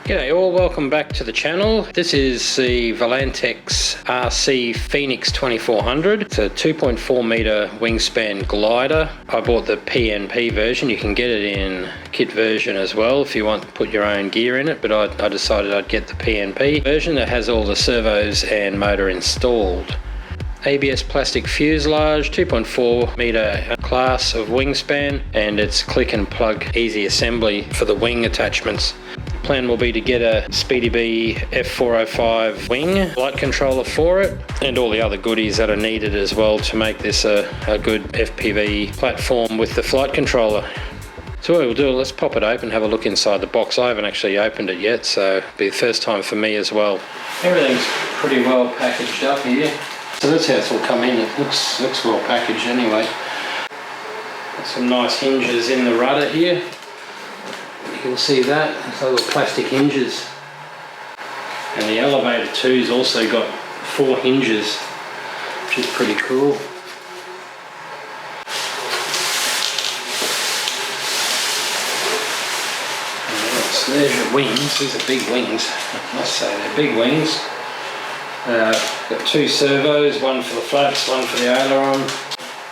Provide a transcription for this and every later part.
G'day all, welcome back to the channel. This is the Volantex RC Phoenix 2400. It's a 2.4 meter wingspan glider. I bought the PNP version. You can get it in kit version as well if you want to put your own gear in it, but I decided I'd get the PNP version that has all the servos and motor installed. ABS plastic fuselage, 2.4 meter class of wingspan, and it's click and plug easy assembly for the wing attachments. Plan will be to get a SpeedyBee F405 wing, flight controller for it, and all the other goodies that are needed as well to make this a good FPV platform with the flight controller. So what we'll do, let's pop it open, have a look inside the box. I haven't actually opened it yet, so it'll be the first time for me as well. Everything's pretty well packaged up here. So that's how it's all come in. It looks well packaged anyway. Got some nice hinges in the rudder here. You can see that, it's little plastic hinges. And the elevator too's also got 4 hinges, which is pretty cool. Yes, there's your wings. These are big wings, I must say, they're big wings. Got 2 servos, one for the flaps, one for the aileron,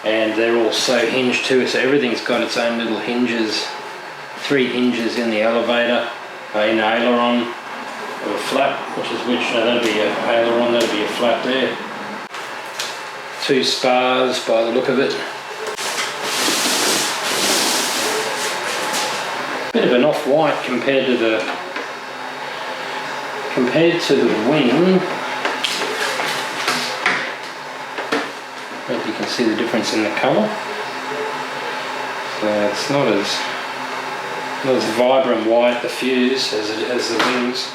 and they're also hinged too, so everything's got its own little hinges. 3 hinges in the elevator, in the aileron, or a flap, that'd be an aileron, that'd be a flap there. 2 spars by the look of it. Bit of an off-white compared to the wing. Hope you can see the difference in the colour. So it's not as vibrant white, the fuse, as the wings.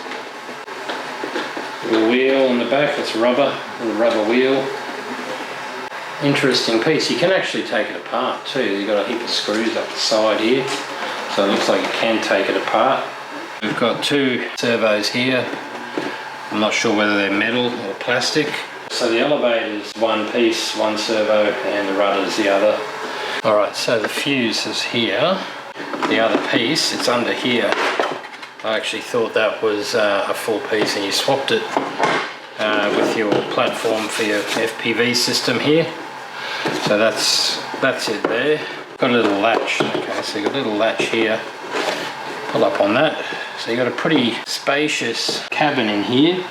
Little wheel on the back, it's rubber, little rubber wheel. Interesting piece. You can actually take it apart too. You've got a heap of screws up the side here, so it looks like you can take it apart. We've got 2 servos here. I'm not sure whether they're metal or plastic. So the elevator's one piece, one servo, and the rudder's the other. Alright, so the fuse is here. The other piece, it's under here. I actually thought that was a full piece, and you swapped it with your platform for your FPV system here. So that's it there. Got a little latch. Okay, so you've got a little latch here. Pull up on that. So you've got a pretty spacious cabin in here.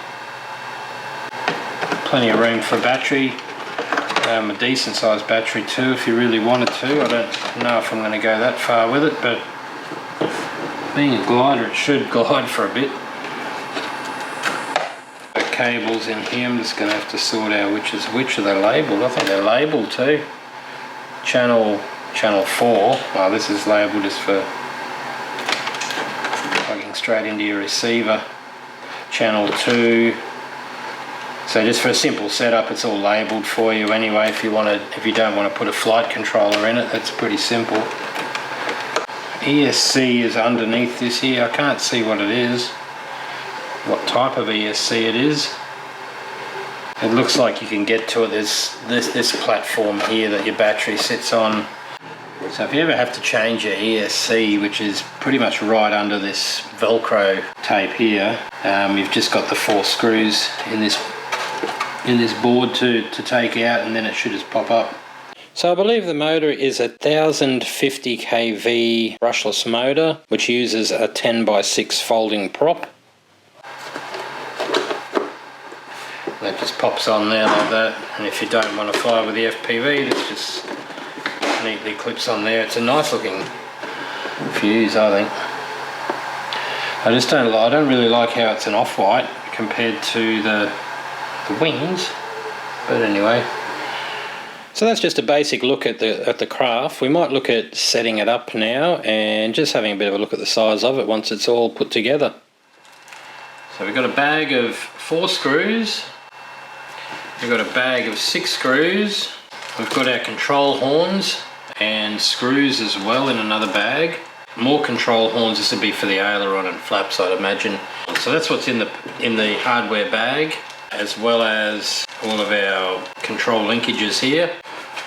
Plenty of room for a battery. A decent sized battery too if you really wanted to. I don't know if I'm going to go that far with it, but being a glider it should glide for a bit. The cables in here, I'm just going to have to sort out which is which. Are they labelled? I think they're labelled too. Channel 4, well this is labelled just for plugging straight into your receiver. Channel 2. So just for a simple setup, it's all labelled for you anyway. If you don't want to put a flight controller in it, that's pretty simple. ESC is underneath this here. I can't see what it is, what type of ESC it is. It looks like you can get to it. There's this platform here that your battery sits on. So if you ever have to change your ESC, which is pretty much right under this Velcro tape here, you've just got the 4 screws in this board to take out, and then it should just pop up. So I believe the motor is a 1050 kV brushless motor, which uses a 10x6 folding prop. That just pops on there like that, and if you don't want to fly with the FPV, it just neatly clips on there. It's a nice looking fuse, I think. I don't really like how it's an off-white compared to the wings, but anyway. So that's just a basic look at the craft. We might look at setting it up now and just having a bit of a look at the size of it once it's all put together. So we've got a bag of 4 screws. We've got a bag of 6 screws. We've got our control horns and screws as well in another bag. More control horns. This would be for the aileron and flaps, I'd imagine. So that's what's in the hardware bag, as well as all of our control linkages here.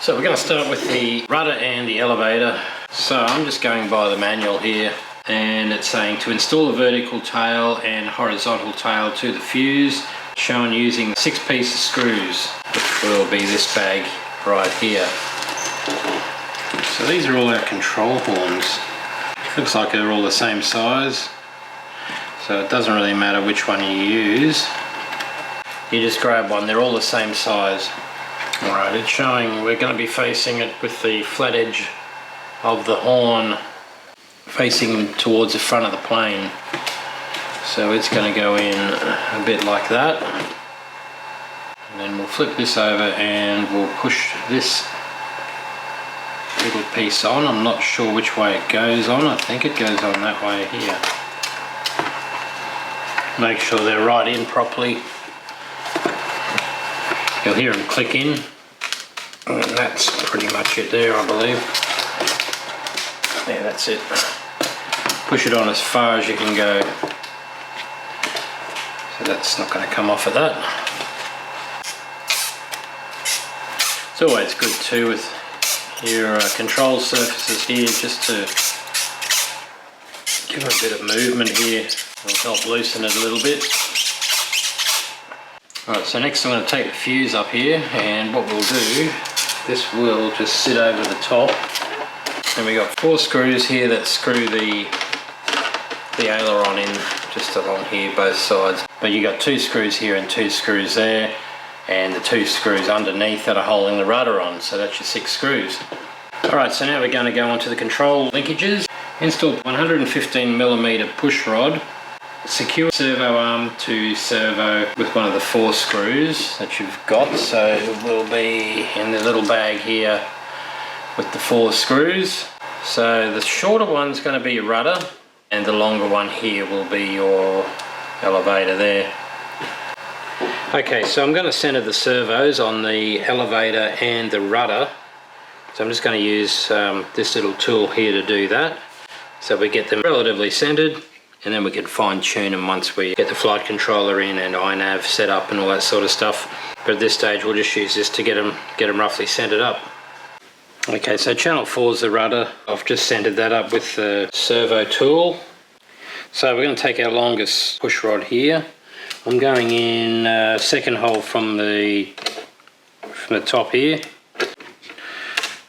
So we're going to start with the rudder and the elevator. So I'm just going by the manual here, and it's saying to install a vertical tail and horizontal tail to the fuse, shown using 6-piece screws, which will be this bag right here. So these are all our control horns. Looks like they're all the same size, so it doesn't really matter which one you use. You just grab one, they're all the same size. Alright, it's showing we're going to be facing it with the flat edge of the horn facing towards the front of the plane. So it's going to go in a bit like that. And then we'll flip this over and we'll push this little piece on. I'm not sure which way it goes on. I think it goes on that way here. Make sure they're right in properly. You'll hear them click in. And that's pretty much it there, I believe. Yeah, that's it. Push it on as far as you can go. So that's not going to come off of that. It's always good too with your control surfaces here, just to give it a bit of movement here. It'll help loosen it a little bit. Alright, so next I'm going to take the fuse up here, and what we'll do, this will just sit over the top. And we got 4 screws here that screw the aileron in just along here, both sides. But you got 2 screws here and 2 screws there, and the 2 screws underneath that are holding the rudder on, so that's your 6 screws. Alright, so now we're going to go on to the control linkages. Install 115mm push rod. Secure servo arm to servo with one of the 4 screws that you've got, so it will be in the little bag here with the 4 screws. So the shorter one's going to be your rudder, and the longer one here will be your elevator there. Okay, so I'm going to center the servos on the elevator and the rudder. So I'm just going to use this little tool here to do that. So we get them relatively centered, and then we can fine tune them once we get the flight controller in and iNav set up and all that sort of stuff. But at this stage we'll just use this to get them roughly centered up. Okay, so channel 4 is the rudder. I've just centered that up with the servo tool. So we're going to take our longest push rod here. I'm going in second hole from the top here.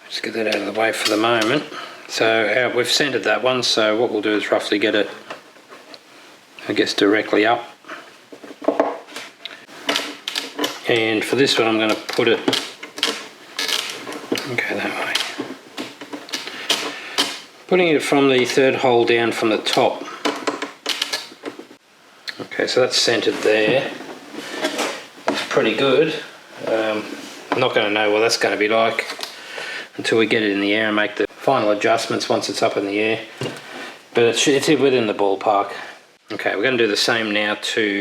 Just get that out of the way for the moment. So we've centered that one, so what we'll do is roughly get it, I guess, directly up. And for this one I'm going to put it, okay, that way. Putting it from the 3rd hole down from the top. Okay, so that's centered there. It's pretty good. I'm not going to know what that's going to be like until we get it in the air and make the final adjustments once it's up in the air. But it's within the ballpark. Okay, we're going to do the same now to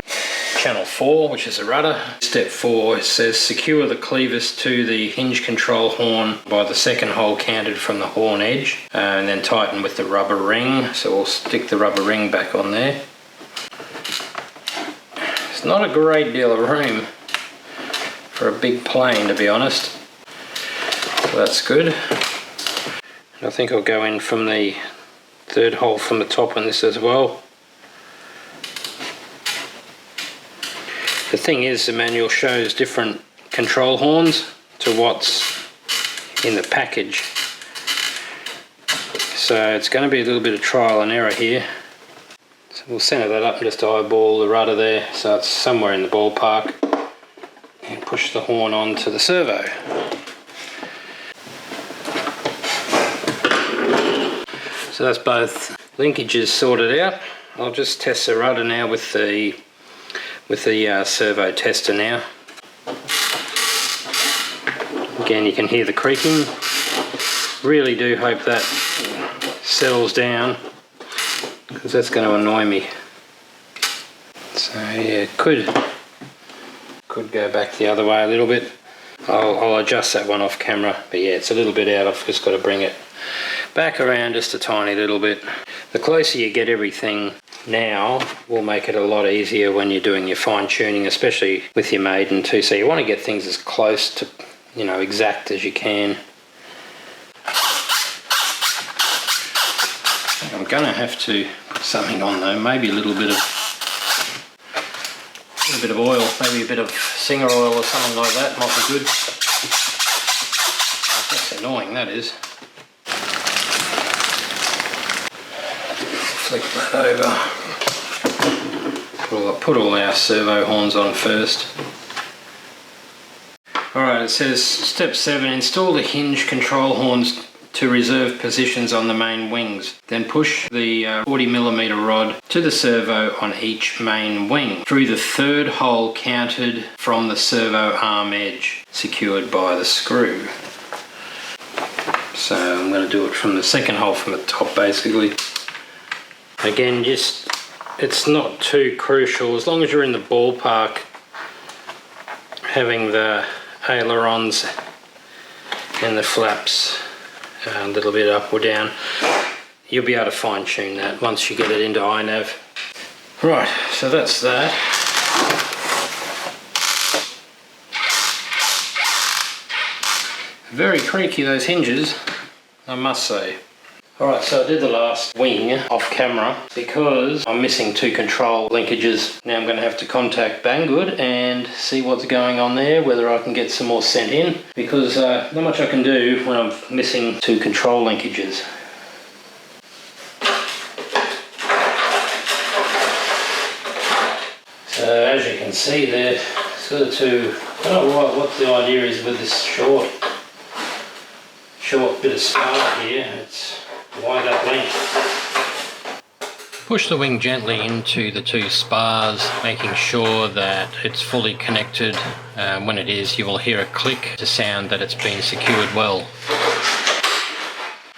channel 4, which is the rudder. Step 4, it says secure the clevis to the hinge control horn by the 2nd hole counted from the horn edge, and then tighten with the rubber ring. So we'll stick the rubber ring back on there. It's not a great deal of room for a big plane, to be honest. So that's good. And I think I'll go in from the 3rd hole from the top on this as well. The thing is, the manual shows different control horns to what's in the package. So it's going to be a little bit of trial and error here. So we'll center that up and just eyeball the rudder there so it's somewhere in the ballpark, and push the horn onto the servo. So that's both linkages sorted out. I'll just test the rudder now with the servo tester now. Again, you can hear the creaking. Really do hope that settles down, because that's going to annoy me. So yeah, could go back the other way a little bit. I'll adjust that one off camera, but yeah, it's a little bit out. I've just got to bring it back around just a tiny little bit. The closer you get everything now will make it a lot easier when you're doing your fine tuning, especially with your maiden too. So you want to get things as close to, you know, exact as you can. I'm gonna have to put something on though, maybe a little bit of oil, maybe a bit of Singer oil or something like that might be good. That's annoying, that is. Flick that over. Put all our servo horns on first. Alright, it says step 7, install the hinge control horns to reserve positions on the main wings. Then push the 40mm rod to the servo on each main wing through the third hole counted from the servo arm edge, secured by the screw. So I'm going to do it from the second hole from the top basically. Again, it's not too crucial, as long as you're in the ballpark, having the ailerons and the flaps a little bit up or down, you'll be able to fine tune that once you get it into iNav. Right, so that's that. Very creaky those hinges, I must say. Alright, so I did the last wing off camera because I'm missing 2 control linkages. Now I'm going to have to contact Banggood and see what's going on there, whether I can get some more sent in, because not much I can do when I'm missing 2 control linkages. So as you can see there, sort of 2, I don't know what the idea is with this short bit of spar here. It's wide up length. Push the wing gently into the 2 spars, making sure that it's fully connected. When it is, you will hear a click to sound that it's been secured well.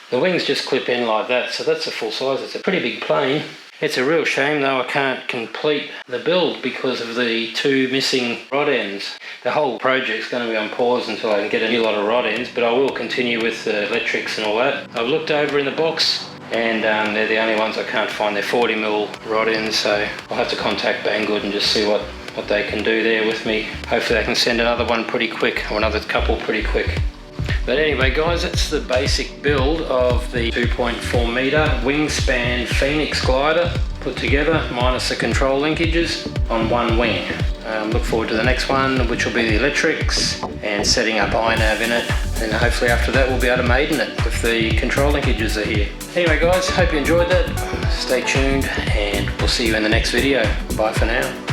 The wings just clip in like that, so that's a full size. It's a pretty big plane. It's a real shame though I can't complete the build because of the 2 missing rod ends. The whole project's going to be on pause until I can get a new lot of rod ends, but I will continue with the electrics and all that. I've looked over in the box and they're the only ones I can't find. They're 40mm rod ends, so I'll have to contact Banggood and just see what they can do there with me. Hopefully they can send another one pretty quick, or another couple pretty quick. But anyway guys, that's the basic build of the 2.4 meter wingspan Phoenix glider put together, minus the control linkages on one wing. Look forward to the next one, which will be the electrics and setting up iNav in it, and hopefully after that we'll be able to maiden it if the control linkages are here. Anyway guys, hope you enjoyed that. Stay tuned and we'll see you in the next video. Bye for now.